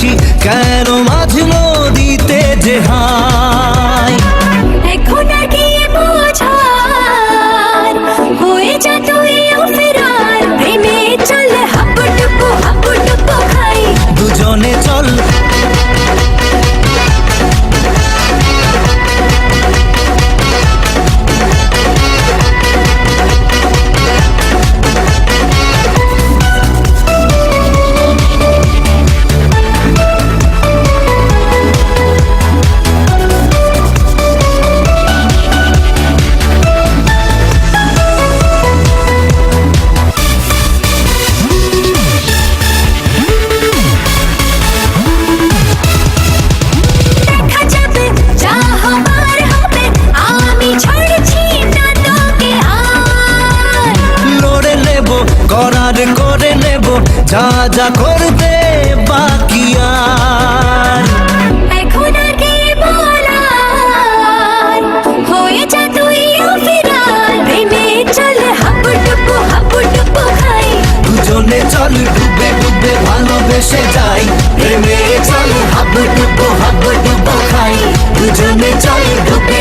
ভাসি কেন মাঝ নদীতে যে হাই। এখন আর কি বোঝার হয়ে যা তুই ফেরার প্রেমে চল হাবুডুবু খাই দুজনে চল করার করে নেব যা যা করতে বাকি আর। এখন আর কি বলার হয়ে যা তুই ফেরার প্রেমে চল হাবুডুবু খাই দুজনে চল ডুবে ডুবে ভালোবেসে যাই প্রেমে চল হাবুডুবু খাই দুজনে চল ডুবে